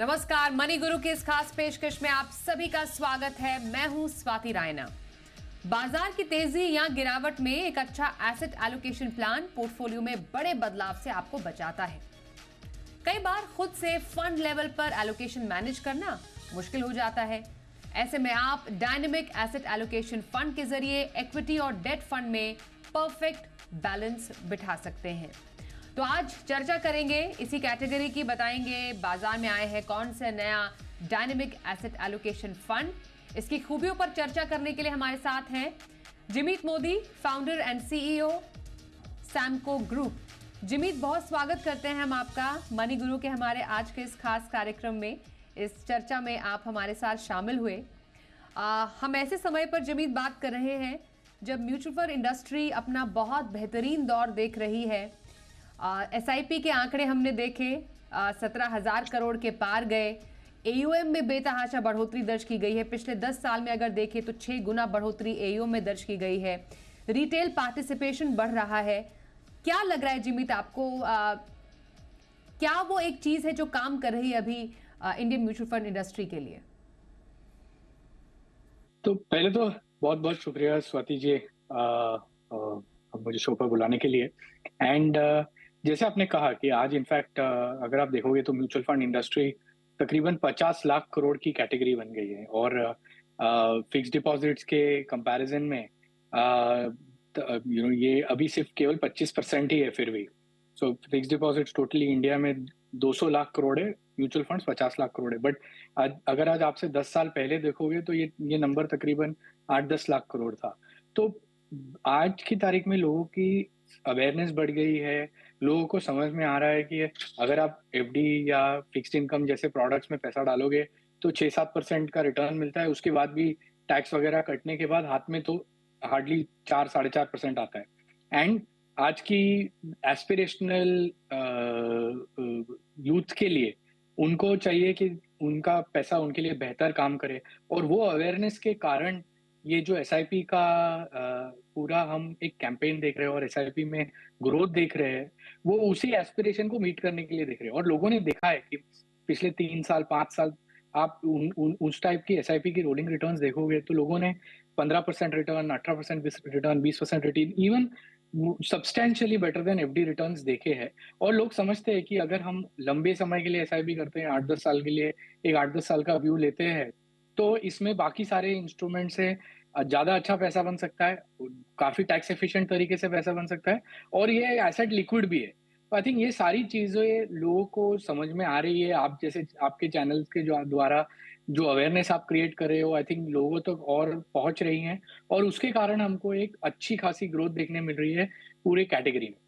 नमस्कार, मनी गुरु की इस खास पेशकश में आप सभी का स्वागत है। मैं हूं स्वाति रायना। बाजार की तेजी या गिरावट में एक अच्छा एसेट एलोकेशन प्लान पोर्टफोलियो में बड़े बदलाव से आपको बचाता है। कई बार खुद से फंड लेवल पर एलोकेशन मैनेज करना मुश्किल हो जाता है। ऐसे में आप डायनेमिक एसेट एलोकेशन फंड के जरिए इक्विटी और डेट फंड में परफेक्ट बैलेंस बिठा सकते हैं। तो आज चर्चा करेंगे इसी कैटेगरी की, बताएंगे बाजार में आए हैं कौन सा नया डायनेमिक एसेट एलोकेशन फंड। इसकी खूबियों पर चर्चा करने के लिए हमारे साथ हैं Jimeet Modi, founder and CEO Samco group. Jimeet, बहुत स्वागत करते हैं हम आपका मनी गुरु के हमारे आज के इस खास कार्यक्रम में। इस चर्चा में आप हमारे साथ शामिल हुए। हम ऐसे समय पर जिमीत बात कर रहे हैं जब म्यूचुअल फंड इंडस्ट्री अपना बहुत बेहतरीन दौर देख रही है। एसआईपी के आंकड़े हमने देखे, 17,000 करोड़ के पार गए। एयूएम में बेतहाशा बढ़ोतरी दर्ज की गई है। पिछले 10 साल में अगर देखें तो 6 गुना बढ़ोतरी एयूएम में दर्ज की गई है। रिटेल पार्टिसिपेशन बढ़ रहा है। क्या लग रहा है जिमीत आपको, क्या वो एक चीज है जो काम कर रही है अभी इंडियन म्यूचुअल फंड इंडस्ट्री के लिए? तो पहले तो बहुत बहुत शुक्रिया स्वाति जी, मुझे शो पर बुलाने के लिए। एंड जैसे आपने कहा कि आज इनफैक्ट अगर आप देखोगे तो म्यूचुअल फंड इंडस्ट्री तकरीबन 50 लाख करोड़ की कैटेगरी बन गई है। और फिक्स डिपॉजिट्स के कंपैरिजन में ये अभी सिर्फ केवल 25% ही है फिर भी। So fix deposits totally India में 200 लाख करोड़ है, म्यूचुअल फंड्स 50 लाख करोड़ है। बट अगर आज आपसे 10 साल पहले देखोगे तो ये नंबर तकरीबन 8-10 लाख करोड़ था। तो आज की तारीख में लोगों की अवेयरनेस बढ़ गई है। लोगों को समझ में आ रहा है कि अगर आप एफडी या फिक्स्ड इनकम जैसे प्रोडक्ट्स में पैसा डालोगे तो 6-7% का रिटर्न मिलता है। उसके बाद भी टैक्स वगैरह कटने के बाद हाथ में तो हार्डली 4-4.5% आता है। एंड आज की एस्पिरेशनल यूथ के लिए उनको चाहिए कि उनका पैसा उनके लिए बेहतर काम करे। और वो अवेयरनेस के कारण ये जो एसआईपी का पूरा हम एक कैंपेन देख रहे हैं और एसआईपी में ग्रोथ देख रहे हैं, वो उसी एस्पिरेशन को मीट करने के लिए देख रहे हैं। और लोगों ने देखा है कि पिछले 3 साल 5 साल आप उस टाइप की एसआईपी की रोलिंग रिटर्न्स देखोगे तो लोगों ने 15% return, 18% return, 20% return, even substantially better than FD returns देखे हैं। और लोग समझते हैं कि अगर हम लंबे समय के लिए एसआईपी करते हैं, 8-10 साल के लिए एक 8-10 साल का व्यू लेते हैं, तो इसमें बाकी सारे इंस्ट्रूमेंट से ज्यादा अच्छा पैसा बन सकता है, काफी टैक्स एफिशिएंट तरीके से पैसा बन सकता है, और ये एसेट लिक्विड भी है। तो आई थिंक ये सारी चीजें लोगों को समझ में आ रही है। आप जैसे आपके चैनल्स के जो द्वारा जो अवेयरनेस आप क्रिएट कर रहे हो, आई थिंक लोगों तक और पहुंच रही है, और उसके कारण हमको एक अच्छी खासी ग्रोथ देखने मिल रही है पूरे कैटेगरी में।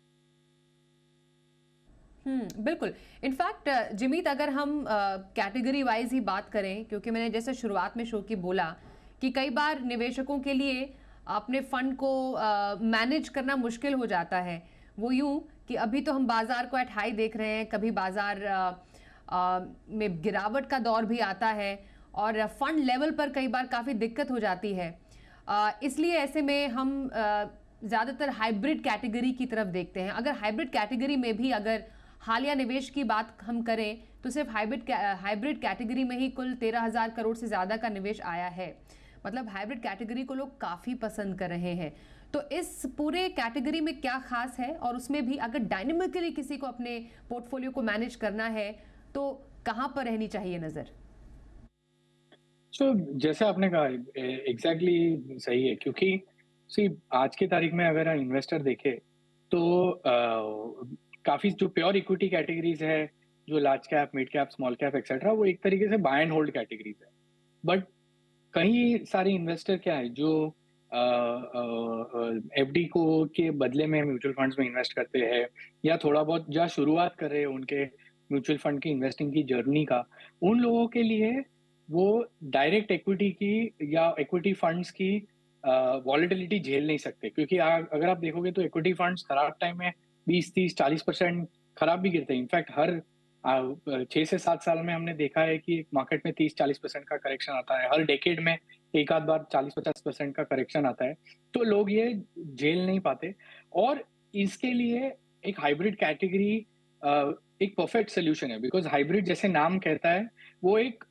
बिल्कुल। इनफैक्ट जिमीत, अगर हम कैटेगरी वाइज ही बात करें, क्योंकि मैंने जैसे शुरुआत में शो की बोला कि कई बार निवेशकों के लिए अपने फंड को मैनेज करना मुश्किल हो जाता है। वो यूं कि अभी तो हम बाजार को एट हाई देख रहे हैं, कभी बाजार में गिरावट का दौर भी आता है और फंड लेवल पर कई बार काफ़ी दिक्कत हो जाती है। इसलिए ऐसे में हम ज़्यादातर हाइब्रिड कैटेगरी की तरफ देखते हैं। अगर हाइब्रिड कैटेगरी में भी अगर हालिया निवेश की बात हम करें तो सिर्फ हाइब्रिड कैटेगरी में ही कुल 13,000 करोड़ से ज़्यादा का निवेश आया है। मतलब हाइब्रिड कैटेगरी को लोग काफ़ी पसंद कर रहे हैं। तो इस पूरे कैटेगरी में क्या खास है, और उसमें भी अगर डायनेमिकली किसी को अपने पोर्टफोलियो को मैनेज करना है तो कहाँ पर रहनी चाहिए नज़र? जैसे आपने कहा एग्जैक्टली सही है, क्योंकि सी आज की तारीख में अगर इन्वेस्टर देखे तो काफी जो प्योर इक्विटी कैटेगरीज है, जो large cap, mid cap, small cap etcetera, वो एक तरीके से बाय एंड होल्ड कैटेगरीज है। बट कई सारे इन्वेस्टर क्या है जो एफडी को के बदले में म्यूचुअल फंड्स में इन्वेस्ट करते हैं, या थोड़ा बहुत जहाँ शुरुआत कर रहे हैं उनके म्यूचुअल फंड की इन्वेस्टिंग की जर्नी का, उन लोगों के लिए वो डायरेक्ट इक्विटी की या इक्विटी फंड्स की वॉलेटिलिटी झेल नहीं सकते। क्योंकि अगर आप देखोगे तो इक्विटी फंड्स खराब टाइम में 20-30-40% खराब भी गिरते हैं। इनफैक्ट हर 6 से 7 साल में हमने देखा है कि मार्केट में 30-40% का करेक्शन आता है। हर डेकेड में एक आध बार 40-50% का करेक्शन आता है। तो लोग ये झेल नहीं पाते, और इसके लिए एक हाइब्रिड कैटेगरी एक परफेक्ट सोल्यूशन है, बिकॉज़ हाइब्रिड जैसे नाम कहता है, वो एक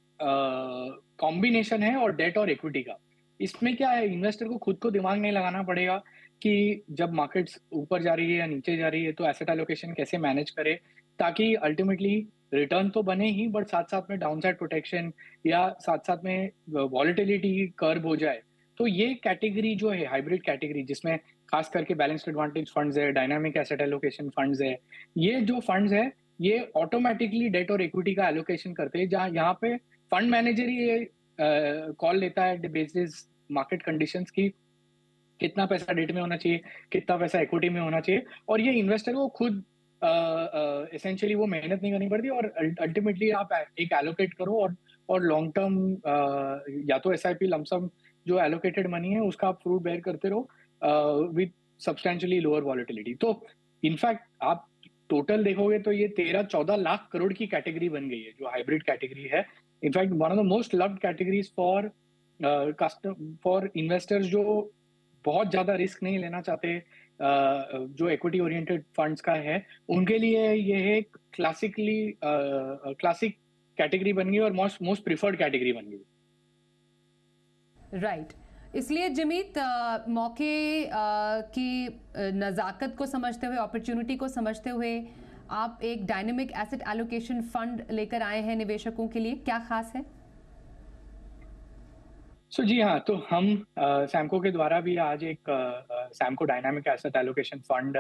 कॉम्बिनेशन है और डेट और इक्विटी का। इसमें क्या है, इन्वेस्टर को खुद को दिमाग नहीं लगाना पड़ेगा कि जब मार्केट्स ऊपर जा रही है या नीचे जा रही है, तो एसेट एलोकेशन कैसे मैनेज करे, ताकि अल्टीमेटली रिटर्न तो बने ही, बट साथ-साथ में डाउनसाइड प्रोटेक्शन या साथ-साथ में वॉलेटिलिटी कर्व हो जाए। तो ये कैटेगरी जो है, हाइब्रिड कैटेगरी, जिसमें खास करके बैलेंस्ड एडवांटेज फंड्स है, डायनामिक एसेट एलोकेशन फंड्स है, ये जो फंड्स है, ये ऑटोमेटिकली डेट और इक्विटी का एलोकेशन करते हैं, जहाँ यहाँ पे फंड मैनेजर ही ये कॉल लेता है बेसिस मार्केट कंडीशंस की कितना पैसा डेट में होना चाहिए, कितना पैसा इक्विटी में होना चाहिए, और ये इन्वेस्टर को खुद एसेंशियली वो मेहनत नहीं करनी पड़ती, और अल्टीमेटली आप एक एलोकेट करो, और लॉन्ग टर्म या तो एसआईपी लमसम जो एलोकेटेड मनी है उसका आप फ्रूट बेयर करते रहो विद सब्सटेंशियली लोअर वॉलेटिलिटी। तो इनफैक्ट आप टोटल देखोगे तो ये 13-14 लाख करोड़ की कैटेगरी बन गई है जो हाइब्रिड कैटेगरी है। In fact one of the most loved categories for for investors जो बहुत ज्यादा रिस्क नहीं लेना चाहते, जो इक्विटी ओरिएंटेड फंड्स का है, उनके लिए ये एक क्लासिक कैटेगरी बन गई और मोस्ट मोस्ट प्रिफर्ड कैटेगरी बन गई। राइट इसलिए जिमीत मौके की नज़ाकत को समझते हुए, अपॉर्चुनिटी को समझते हुए आप एक डायनेमिक एसेट एलोकेशन फंड लेकर आए हैं निवेशकों के लिए, क्या खास है? जी हाँ, तो हम सैमको के द्वारा भी आज एक Samco dynamic asset allocation fund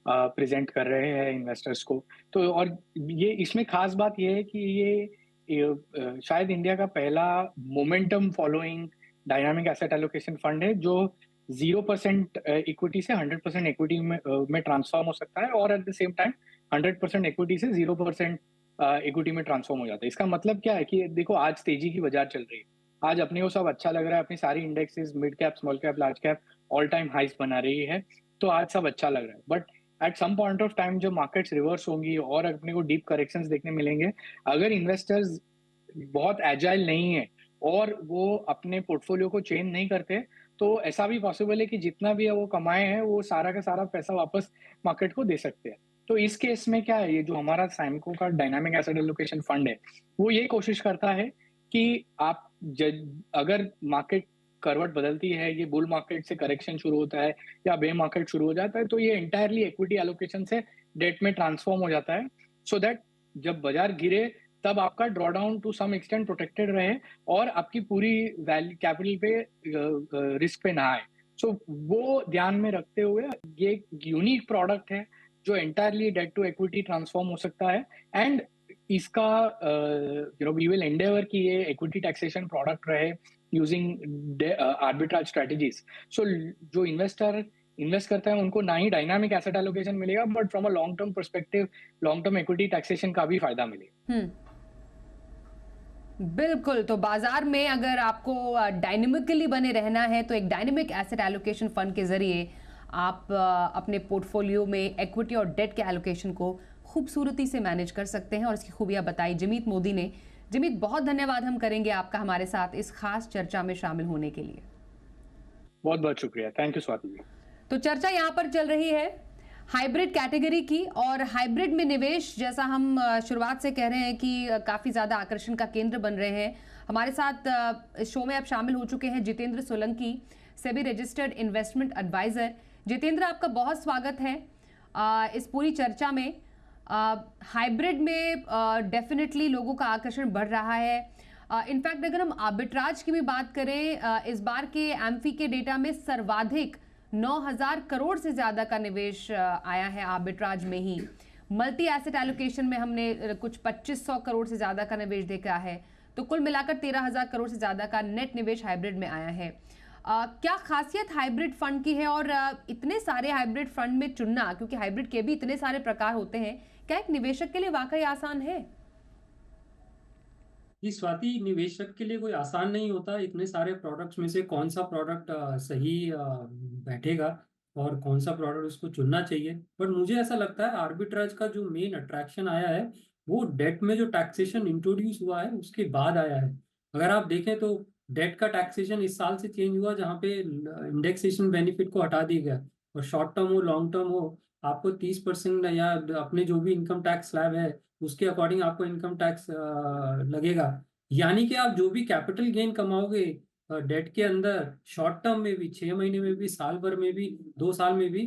present कर रहे हैं इन्वेस्टर्स को। तो और ये इसमें खास बात ये है कि ये शायद इंडिया का पहला momentum following dynamic asset allocation fund है जो 0% इक्विटी से 100% इक्विटी में ट्रांसफॉर्म हो सकता है, और at the same time 100% equity से 0% इक्विटी में ट्रांसफॉर्म हो जाता है। इसका मतलब क्या है कि देखो, आज तेजी की बाजार चल रही है, आज अपने को सब अच्छा लग रहा है, अपनी सारी indexes mid cap, small cap, large cap all time highs बना रही है, तो आज सब अच्छा लग रहा है। But at some point of time जब मार्केट्स रिवर्स होंगी और अपने को डीप करेक्शंस देखने मिलेंगे, अगर इन्वेस्टर्स बहुत एजाइल नहीं है और वो अपने पोर्टफोलियो को चेंज नहीं करते, तो ऐसा भी पॉसिबल है कि जितना भी है वो कमाए हैं, वो सारा का सारा पैसा वापस मार्केट को दे सकते हैं। तो इस केस में क्या है, ये जो हमारा सैमको का डायनामिक एसेट एलोकेशन फंड है, वो ये कोशिश करता है कि आप अगर मार्केट करवट बदलती है, ये बुल मार्केट से करेक्शन शुरू होता है या बे मार्केट शुरू हो जाता है, तो ये एंटायरली इक्विटी एलोकेशन से डेट में ट्रांसफॉर्म हो जाता है, सो दैट जब बाजार गिरे तब आपका drawdown to some extent protected रहे और आपकी पूरी वैल्यू कैपिटल पे रिस्क पे ना आए। सो वो ध्यान में रखते हुए ये एक यूनिक प्रोडक्ट है जो entirely debt to equity transform हो सकता है, एंड इसका वी विल एंडेवर कि ये इक्विटी टैक्सेशन प्रोडक्ट रहे यूजिंग आर्बिट्राज स्ट्रेटजीज। सो जो इन्वेस्टर इन्वेस्ट करता है उनको ना ही डायनामिक एसेट एलोकेशन मिलेगा, but from a long term perspective long term equity taxation का भी फायदा मिलेगा। बिल्कुल, तो बाजार में अगर आपको डायनेमिकली बने रहना है तो एक डायनेमिक एसेट एलोकेशन फंड के जरिए आप अपने पोर्टफोलियो में इक्विटी और डेट के एलोकेशन को खूबसूरती से मैनेज कर सकते हैं, और इसकी खूबियां बताई जिमीत मोदी ने। जिमीत, बहुत धन्यवाद हम करेंगे आपका हमारे साथ इस खास चर्चा में शामिल होने के लिए। बहुत बहुत शुक्रिया, थैंक यू स्वाति। तो चर्चा यहाँ पर चल रही है हाइब्रिड कैटेगरी की, और हाइब्रिड में निवेश, जैसा हम शुरुआत से कह रहे हैं कि काफ़ी ज़्यादा आकर्षण का केंद्र बन रहे हैं। हमारे साथ इस शो में अब शामिल हो चुके हैं Jitendra Solanki, SEBI registered investment adviser. Jitendra, आपका बहुत स्वागत है इस पूरी चर्चा में। हाइब्रिड में डेफिनेटली लोगों का आकर्षण बढ़ रहा है। इनफैक्ट अगर हम आर्बिट्राज की भी बात करें, इस बार के एम्फी के डेटा में सर्वाधिक 9,000 करोड़ से ज़्यादा का निवेश आया है आर्बिट्राज में ही। मल्टी एसेट एलोकेशन में हमने कुछ 2500 करोड़ से ज़्यादा का निवेश देखा है, तो कुल मिलाकर 13,000 करोड़ से ज़्यादा का नेट निवेश हाइब्रिड में आया है। क्या खासियत हाइब्रिड फंड की है, और इतने सारे हाइब्रिड फंड में चुनना, क्योंकि हाइब्रिड के भी इतने सारे प्रकार होते हैं, क्या एक निवेशक के लिए वाकई आसान है? जी स्वाति, निवेशक के लिए कोई आसान नहीं होता। इतने सारे प्रोडक्ट्स में से कौन सा प्रोडक्ट सही बैठेगा और कौन सा प्रोडक्ट उसको चुनना चाहिए। पर मुझे ऐसा लगता है आर्बिट्राज का जो मेन अट्रैक्शन आया है वो डेट में जो टैक्सेशन इंट्रोड्यूस हुआ है उसके बाद आया है। अगर आप देखें तो डेट का टैक्सेशन इस साल से चेंज हुआ, जहाँ पे इंडेक्सेशन बेनिफिट को हटा दिया गया, और शॉर्ट टर्म हो लॉन्ग टर्म हो आपको 30% या अपने जो भी इनकम टैक्स स्लैब है उसके अकॉर्डिंग आपको इनकम टैक्स लगेगा। यानी कि आप जो भी कैपिटल गेन कमाओगे डेट के अंदर, शॉर्ट टर्म में भी, 6 महीने में भी, साल भर में भी, 2 साल में भी,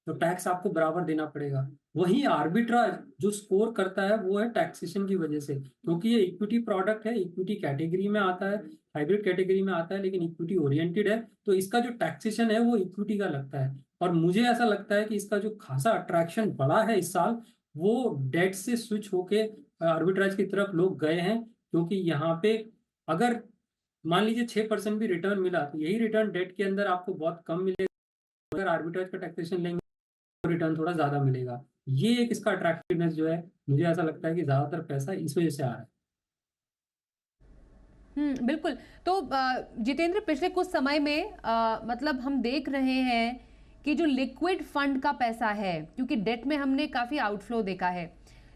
तो टैक्स आपको बराबर देना पड़ेगा। वहीं आर्बिट्राज जो स्कोर करता है वो है टैक्सेशन की वजह से, क्योंकि ये इक्विटी प्रोडक्ट है, इक्विटी कैटेगरी में आता है, हाइब्रिड कैटेगरी में आता है, लेकिन इक्विटी ओरिएंटेड है, तो इसका जो टैक्सेशन है वो इक्विटी का लगता है। और मुझे ऐसा लगता है कि इसका जो खासा अट्रैक्शन बढ़ा है इस साल, वो डेट से स्विच होके आर्बिट्राज की तरफ लोग गए हैं, क्योंकि यहाँ पे अगर मान लीजिए 6% भी रिटर्न मिला तो यही रिटर्न डेट के अंदर आपको बहुत कम मिलेगा। अगर आर्बिट्राज का टैक्सेशन लेंगे तो रिटर्न थोड़ा ज्यादा मिलेगा। ये एक इसका अट्रैक्टिवनेस जो है, मुझे ऐसा लगता है कि ज्यादातर पैसा इस वजह से आ रहा है। बिल्कुल। तो जितेंद्र, पिछले कुछ समय में मतलब हम देख रहे हैं कि जो लिक्विड फंड का पैसा है, क्योंकि डेट में हमने काफी आउटफ्लो देखा है,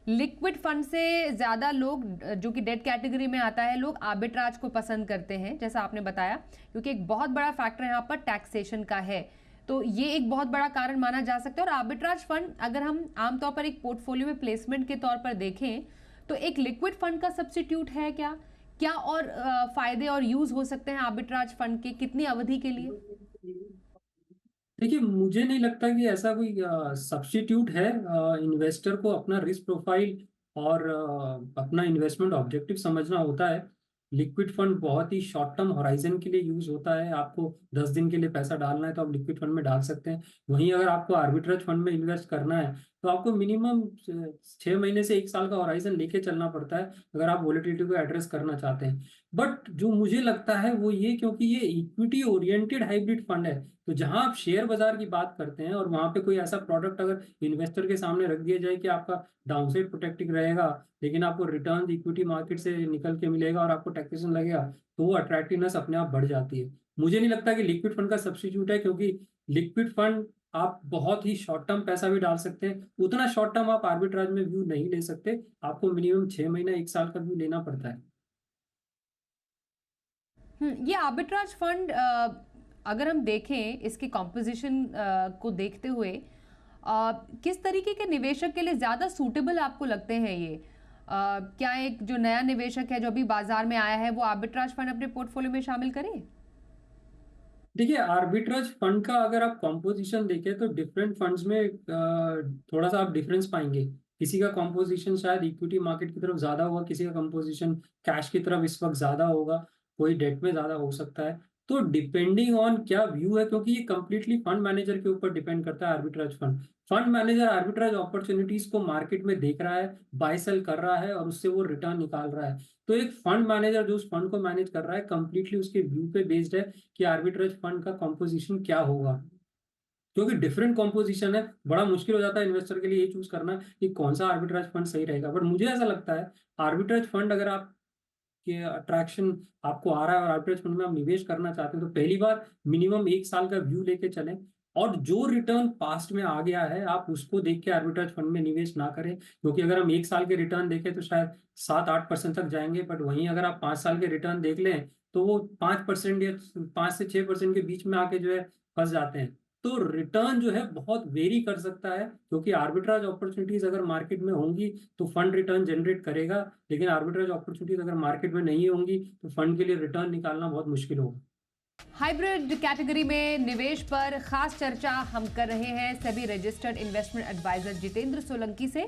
लिक्विड फंड से ज्यादा लोग जो कि डेट कैटेगरी में आता है, लोग आर्बिट्राज को पसंद करते हैं, जैसा आपने बताया, क्योंकि एक बहुत बड़ा फैक्टर यहाँ पर टैक्सेशन का है। तो ये एक बहुत बड़ा कारण माना जा सकता है। और आर्बिट्राज फंड अगर हम आमतौर पर एक पोर्टफोलियो में प्लेसमेंट के तौर पर देखें तो एक लिक्विड फंड का सब्स्टिट्यूट है क्या? क्या और फायदे और यूज हो सकते हैं आर्बिट्राज फंड के, कितनी अवधि के लिए? देखिए, मुझे नहीं लगता कि ऐसा कोई सब्स्टिट्यूट है। इन्वेस्टर को अपना रिस्क प्रोफाइल और अपना इन्वेस्टमेंट ऑब्जेक्टिव समझना होता है। लिक्विड फंड बहुत ही शॉर्ट टर्म होराइजन के लिए यूज होता है। आपको 10 दिन के लिए पैसा डालना है तो आप लिक्विड फंड में डाल सकते हैं। वहीं अगर आपको आर्बिट्रेज फंड में इन्वेस्ट करना है तो आपको मिनिमम 6 महीने से 1 साल का होराइजन लेके चलना पड़ता है, अगर आप वोलेटिलिटी को एड्रेस करना चाहते हैं। बट जो मुझे लगता है वो ये, क्योंकि ये इक्विटी ओरिएंटेड हाइब्रिड फंड है, तो जहां आप शेयर बाजार की बात करते हैं और वहां पे कोई ऐसा प्रोडक्ट अगर इन्वेस्टर के सामने रख दिया जाए कि आपका डाउनसाइड प्रोटेक्टेड रहेगा लेकिन आपको रिटर्न इक्विटी मार्केट से निकल के मिलेगा और आपको टैक्सेशन लगेगा, तो वो अट्रैक्टिवनेस अपने आप बढ़ जाती है। मुझे नहीं लगता कि लिक्विड फंड का सब्स्टिट्यूट है, क्योंकि लिक्विड फंड आप बहुत ही शॉर्ट टर्म पैसा भी डाल सकते हैं। उतना शॉर्ट टर्म आप आर्बिट्राज में व्यू नहीं ले सकते, आपको मिनिमम 6 महीना 1 साल का व्यू लेना पड़ता है। ये आर्बिट्राज फंड अगर हम देखें इसकी कॉम्पोजिशन को देखते हुए, किस तरीके के निवेशक के लिए ज्यादा सूटेबल आपको लगते हैं ये? क्या एक जो नया निवेशक है जो अभी बाजार में आया है वो आर्बिट्राज फंड अपने पोर्टफोलियो में शामिल करे? देखिए, आर्बिट्राज फंड का अगर आप कॉम्पोजिशन देखें तो डिफरेंट फंड्स में थोड़ा सा आप डिफरेंस पाएंगे। किसी का कॉम्पोजिशन शायद इक्विटी मार्केट की तरफ ज्यादा होगा, किसी का कॉम्पोजिशन कैश की तरफ इस वक्त ज्यादा होगा, कोई डेट में ज्यादा हो सकता है। तो डिपेंडिंग ऑन क्या व्यू है, क्योंकि ये कंप्लीटली फंड मैनेजर के ऊपर डिपेंड करता है। Arbitrage fund, fund manager arbitrage opportunities को मार्केट में देख रहा है, बाय सेल कर रहा है और उससे वो रिटर्न निकाल रहा है। तो एक फंड मैनेजर जो उस फंड को मैनेज कर रहा है, कंप्लीटली उसके व्यू पे बेस्ड है कि आर्बिट्रेज फंड का कॉम्पोजिशन क्या होगा। क्योंकि डिफरेंट कॉम्पोजिशन है, बड़ा मुश्किल हो जाता है इन्वेस्टर के लिए ये चूज करना कि कौन सा आर्बिट्राज फंड सही रहेगा। बट मुझे ऐसा लगता है आर्बिट्राज फंड, अगर आप के अट्रैक्शन आपको आ रहा है और आर्बिट्रेज फंड में आप निवेश करना चाहते हैं, तो पहली बार मिनिमम 1 साल का व्यू लेके चलें। और जो रिटर्न पास्ट में आ गया है आप उसको देख के आर्बिट्रेज फंड में निवेश ना करें, क्योंकि अगर हम 1 साल के रिटर्न देखें तो शायद 7-8% तक जाएंगे, बट वहीं अगर आप 5 साल के रिटर्न देख लें तो वो 5% या 5 से 6% के बीच में आके जो है फंस जाते हैं। तो रिटर्न जो है बहुत वेरी कर सकता है, क्योंकि आर्बिट्राज अपॉर्चुनिटीज अगर मार्केट में होंगी तो फंड रिटर्न जनरेट करेगा, लेकिन आर्बिट्राज अपॉर्चुनिटीज अगर मार्केट में नहीं होंगी तो फंड के लिए रिटर्न निकालना बहुत मुश्किल होगा। हाइब्रिड कैटेगरी में निवेश पर खास चर्चा हम कर रहे हैं SEBI registered investment adviser Jitendra Solanki से।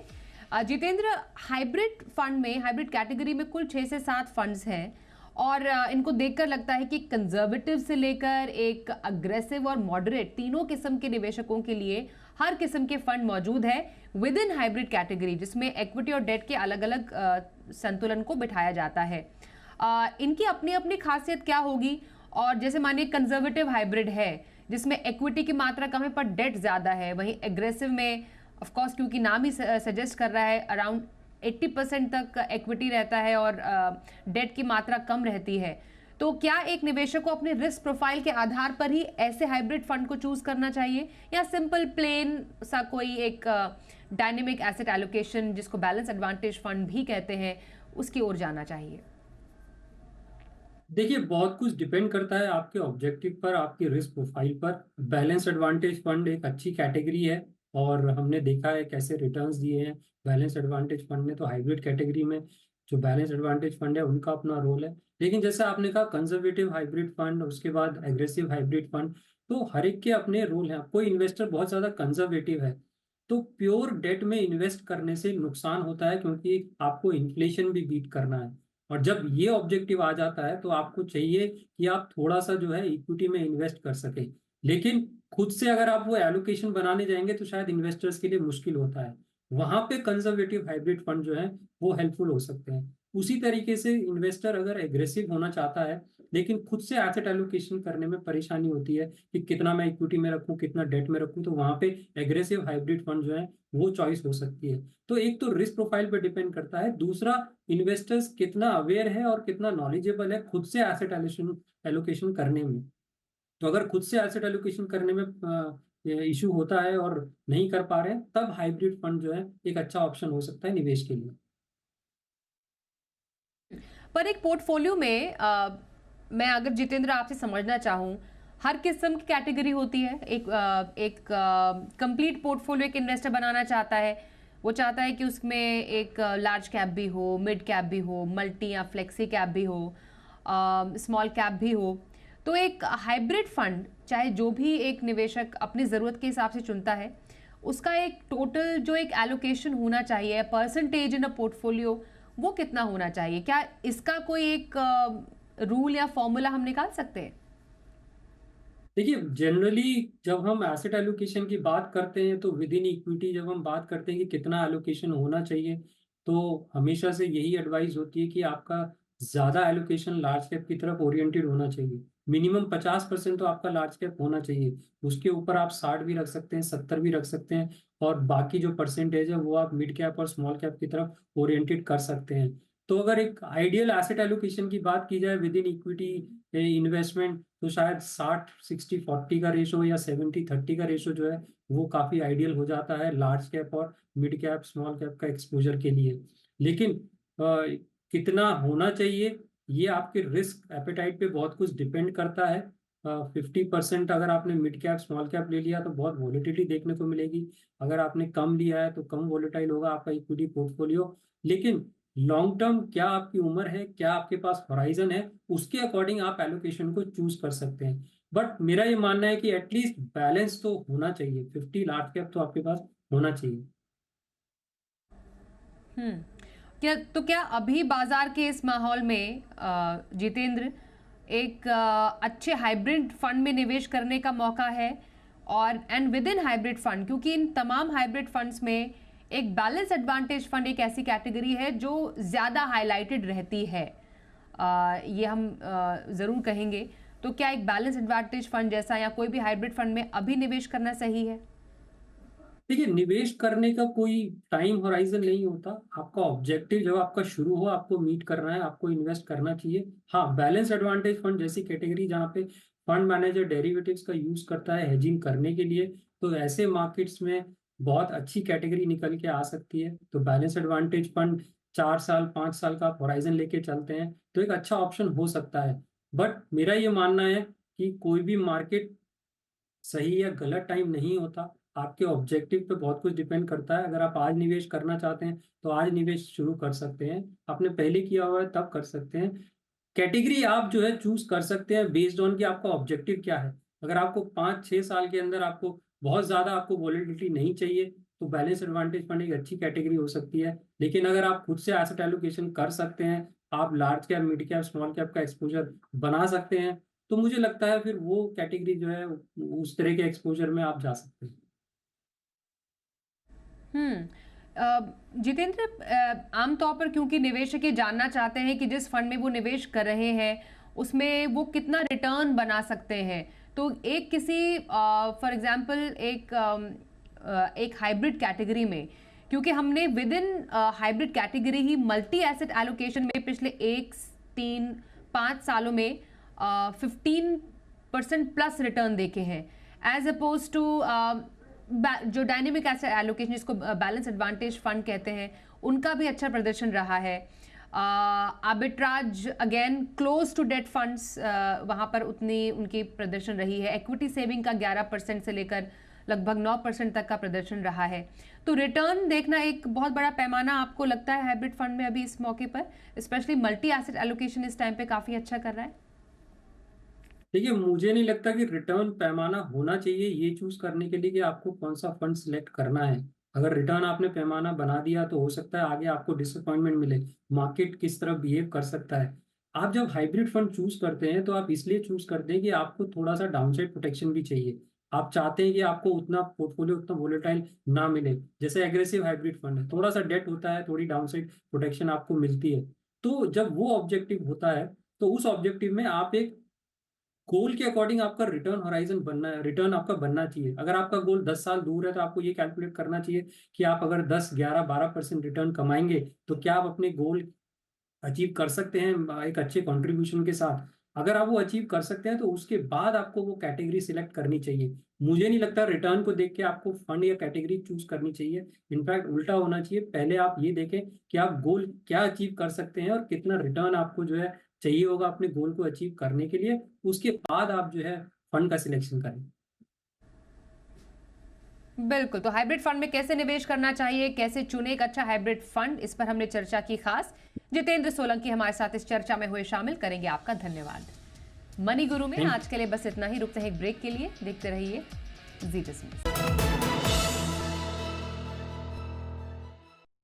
जितेंद्र, हाइब्रिड फंड में, हाइब्रिड कैटेगरी में कुल 6 से 7 फंड्स हैं और इनको देखकर लगता है कि कंजर्वेटिव से लेकर एक अग्रेसिव और मॉडरेट, तीनों किस्म के निवेशकों के लिए हर किस्म के फंड मौजूद है विद इन हाइब्रिड कैटेगरी, जिसमें इक्विटी और डेट के अलग अलग संतुलन को बिठाया जाता है। इनकी अपनी अपनी खासियत क्या होगी? और जैसे मानिए कंजर्वेटिव हाइब्रिड है जिसमें इक्विटी की मात्रा कम है पर डेट ज्यादा है, वहीं एग्रेसिव में ऑफ कोर्स क्योंकि नाम ही सजेस्ट कर रहा है अराउंड 80% तक इक्विटी रहता है और डेट की मात्रा कम रहती है। तो क्या एक निवेशक को अपने रिस्क प्रोफाइल के आधार पर ही ऐसे हाइब्रिड फंड को चूज करना चाहिए, या सिंपल प्लेन सा कोई एक डायनेमिक एसेट एलोकेशन, जिसको बैलेंस एडवांटेज फंड भी कहते हैं, उसकी ओर जाना चाहिए? देखिए, बहुत कुछ डिपेंड करता है आपके ऑब्जेक्टिव पर, आपकी रिस्क प्रोफाइल पर। बैलेंस एडवांटेज फंड एक अच्छी कैटेगरी है और हमने देखा है कैसे रिटर्न्स दिए हैं बैलेंस एडवांटेज फंड ने। तो हाइब्रिड कैटेगरी में जो बैलेंस एडवांटेज फंड है उनका अपना रोल है। लेकिन जैसे आपने कहा कंजर्वेटिव हाइब्रिड फंड, उसके बाद एग्रेसिव हाइब्रिड फंड, तो हर एक के अपने रोल हैं। कोई इन्वेस्टर बहुत ज्यादा कंजर्वेटिव है तो प्योर डेट में इन्वेस्ट करने से नुकसान होता है, क्योंकि आपको इन्फ्लेशन भी बीट करना है। और जब ये ऑब्जेक्टिव आ जाता है तो आपको चाहिए कि आप थोड़ा सा जो है इक्विटी में इन्वेस्ट कर सके। लेकिन खुद से अगर आप वो एलोकेशन बनाने जाएंगे तो शायद इन्वेस्टर्स के लिए मुश्किल होता है। वहां पे कंजर्वेटिव हाइब्रिड फंड जो है वो हेल्पफुल हो सकते हैं। उसी तरीके से इन्वेस्टर अगर एग्रेसिव होना चाहता है लेकिन खुद से एसेट एलोकेशन करने में परेशानी होती है कि कितना मैं इक्विटी में रखूं, कितना डेट में रखूं, तो वहां पे एग्रेसिव हाइब्रिड फंड जो है वो चॉइस हो सकती है। तो एक तो रिस्क प्रोफाइल पे डिपेंड करता है, दूसरा इन्वेस्टर्स कितना अवेयर है और कितना नॉलेजेबल है खुद से एसेट एलोकेशन करने में। तो अगर खुद से एसेट एलोकेशन करने में इशू होता है और नहीं कर पा रहे हैं, तब हाइब्रिड फंड जो है एक अच्छा ऑप्शन हो सकता है निवेश के लिए। पर एक पोर्टफोलियो में मैं अगर जितेंद्र आपसे समझना चाहूँ, हर किस्म की कैटेगरी होती है। एक कंप्लीट पोर्टफोलियो एक इन्वेस्टर बनाना चाहता है, वो चाहता है कि उसमें एक लार्ज कैप भी हो, मिड कैप भी हो, मल्टी या फ्लेक्सी कैप भी हो, स्मॉल कैप भी हो। तो एक हाइब्रिड फंड चाहे जो भी एक निवेशक अपनी ज़रूरत के हिसाब से चुनता है, उसका एक टोटल जो एक एलोकेशन होना चाहिए, परसेंटेज इन अ पोर्टफोलियो, वो कितना होना चाहिए? क्या इसका कोई एक रूल या फॉर्मूला हम निकाल सकते हैं? देखिए, जनरली जब हम एसेट एलोकेशन की बात करते हैं तो विद इन इक्विटी जब हम बात करते हैं कि कितना एलोकेशन होना चाहिए, तो हमेशा से यही एडवाइस होती है कि आपका ज़्यादा एलोकेशन लार्ज कैप की तरफ ओरिएंटेड होना चाहिए। मिनिमम 50% तो आपका लार्ज कैप होना चाहिए। उसके ऊपर आप 60 भी रख सकते हैं, 70 भी रख सकते हैं, और बाकी जो परसेंटेज है वो आप मिड कैप और स्मॉल कैप की तरफ ओरिएंटेड कर सकते हैं। तो अगर एक आइडियल एसेट एलोकेशन की बात की जाए विद इन इक्विटी इन्वेस्टमेंट, तो शायद 60-60-40 का रेशो या 70-30 का रेशो जो है वो काफी आइडियल हो जाता है लार्ज कैप और मिड कैप स्मॉल कैप का एक्सपोजर के लिए। लेकिन कितना होना चाहिए ये आपके रिस्क एपेटाइट पे बहुत कुछ डिपेंड करता है। 50% अगर आपने मिड कैप स्मॉल कैप ले लिया तो बहुत वॉलेटिलिटी देखने को मिलेगी। अगर आपने कम लिया है तो कम वॉलेटाइल होगा आपका इक्विटी पोर्टफोलियो। लेकिन लॉन्ग टर्म क्या आपकी उम्र है, क्या आपके पास होराइजन है, उसके अकॉर्डिंग आप एलोकेशन को चूज कर सकते हैं। बट मेरा ये मानना है कि एटलीस्ट बैलेंस तो होना चाहिए, 50 लार्ज कैप तो आपके पास होना चाहिए। क्या अभी बाजार के इस माहौल में जितेंद्र एक अच्छे हाइब्रिड फंड में निवेश करने का मौका है? और and with in hybrid fund, क्योंकि इन तमाम हाइब्रिड फंड्स में एक बैलेंस एडवांटेज फंड एक ऐसी कैटेगरी है जो ज़्यादा हाईलाइटेड रहती है, ये हम ज़रूर कहेंगे। तो क्या एक बैलेंस एडवांटेज फंड जैसा या कोई भी हाइब्रिड फंड में अभी निवेश करना सही है? देखिए, निवेश करने का कोई टाइम होराइजन नहीं होता। आपका ऑब्जेक्टिव जब आपका शुरू हो, आपको मीट करना है, आपको इन्वेस्ट करना चाहिए। हाँ, बैलेंस एडवांटेज फंड जैसी कैटेगरी जहाँ पे फंड मैनेजर डेरिवेटिव्स का यूज करता है हेजिंग करने के लिए, तो ऐसे मार्केट्स में बहुत अच्छी कैटेगरी निकल के आ सकती है। तो बैलेंस एडवांटेज फंड 4 साल 5 साल का होराइजन लेके चलते हैं तो एक अच्छा ऑप्शन हो सकता है। बट मेरा ये मानना है कि कोई भी मार्केट सही या गलत टाइम नहीं होता। आपके ऑब्जेक्टिव पे बहुत कुछ डिपेंड करता है। अगर आप आज निवेश करना चाहते हैं तो आज निवेश शुरू कर सकते हैं, आपने पहले किया हुआ है तब कर सकते हैं। कैटेगरी आप जो है चूज कर सकते हैं बेस्ड ऑन कि आपका ऑब्जेक्टिव क्या है। अगर आपको 5-6 साल के अंदर आपको बहुत ज्यादा आपको वॉलेटिलिटी नहीं चाहिए तो बैलेंस एडवांटेज फंड एक अच्छी कैटेगरी हो सकती है। लेकिन अगर आप खुद से एसेट एलोकेशन कर सकते हैं, आप large cap mid cap small cap का एक्सपोजर बना सकते हैं, तो मुझे लगता है फिर वो कैटेगरी जो है उस तरह के एक्सपोजर में आप जा सकते हैं। जितेंद्र, आमतौर पर क्योंकि निवेशक ये जानना चाहते हैं कि जिस फंड में वो निवेश कर रहे हैं उसमें वो कितना रिटर्न बना सकते हैं, तो एक किसी फॉर एग्जांपल एक हाइब्रिड कैटेगरी में, क्योंकि हमने with in hybrid category he multi asset allocation में पिछले 1-3-5 सालों में 15% प्लस रिटर्न देखे हैं, एज अपोज टू जो डायनेमिक एसेट एलोकेशन जिसको बैलेंस एडवांटेज फंड कहते हैं उनका भी अच्छा प्रदर्शन रहा है। Arbitrage again close to debt funds, वहाँ पर उतनी उनकी प्रदर्शन रही है। इक्विटी सेविंग का 11% से लेकर लगभग 9% तक का प्रदर्शन रहा है। तो रिटर्न देखना एक बहुत बड़ा पैमाना आपको लगता है हाइब्रिड फंड में अभी इस मौके पर, स्पेशली मल्टी एसेट एलोकेशन इस टाइम पे काफी अच्छा कर रहा है? देखिए, मुझे नहीं लगता कि रिटर्न पैमाना होना चाहिए ये चूज करने के लिए कि आपको कौन सा फंड सिलेक्ट करना है। अगर रिटर्न आपने पैमाना बना दिया तो हो सकता है आगे आपको डिसअपॉइंटमेंट मिले, मार्केट किस तरह बिहेव कर सकता है। आप जब हाइब्रिड फंड चूज करते हैं तो आप इसलिए चूज करते हैं कि आपको थोड़ा सा डाउनसाइड प्रोटेक्शन भी चाहिए। आप चाहते हैं कि आपको उतना पोर्टफोलियो उतना वोलेटाइल ना मिले। जैसे एग्रेसिव हाइब्रिड फंड है, थोड़ा सा डेट होता है, थोड़ी डाउनसाइड प्रोटेक्शन आपको मिलती है। तो जब वो ऑब्जेक्टिव होता है तो उस ऑब्जेक्टिव में आप एक गोल के अकॉर्डिंग आपका रिटर्न होराइजन बनना है, रिटर्न आपका बनना चाहिए। अगर आपका गोल 10 साल दूर है तो आपको ये कैलकुलेट करना चाहिए कि आप अगर 10, 11, 12% रिटर्न कमाएंगे तो क्या आप अपने गोल अचीव कर सकते हैं एक अच्छे कंट्रीब्यूशन के साथ। अगर आप वो अचीव कर सकते हैं तो उसके बाद आपको वो कैटेगरी सिलेक्ट करनी चाहिए। मुझे नहीं लगता रिटर्न को देख के आपको फंड या कैटेगरी चूज करनी चाहिए। इनफैक्ट उल्टा होना चाहिए, पहले आप ये देखें कि आप गोल क्या अचीव कर सकते हैं और कितना रिटर्न आपको जो है चाहिए होगा अपने गोल को अचीव करने के लिए। उसके बाद आप जो है फंड का सिलेक्शन करें। बिल्कुल, तो हाइब्रिड फंड में कैसे निवेश करना चाहिए, कैसे चुने एक अच्छा हाइब्रिड फंड, इस पर हमने चर्चा की। खास जितेंद्र सोलंकी हमारे साथ इस चर्चा में हुए शामिल, करेंगे आपका धन्यवाद। मनी गुरु में आज के लिए बस इतना ही, रुकते हैं एक ब्रेक के लिए। देखते रहिए जी बिजनेस।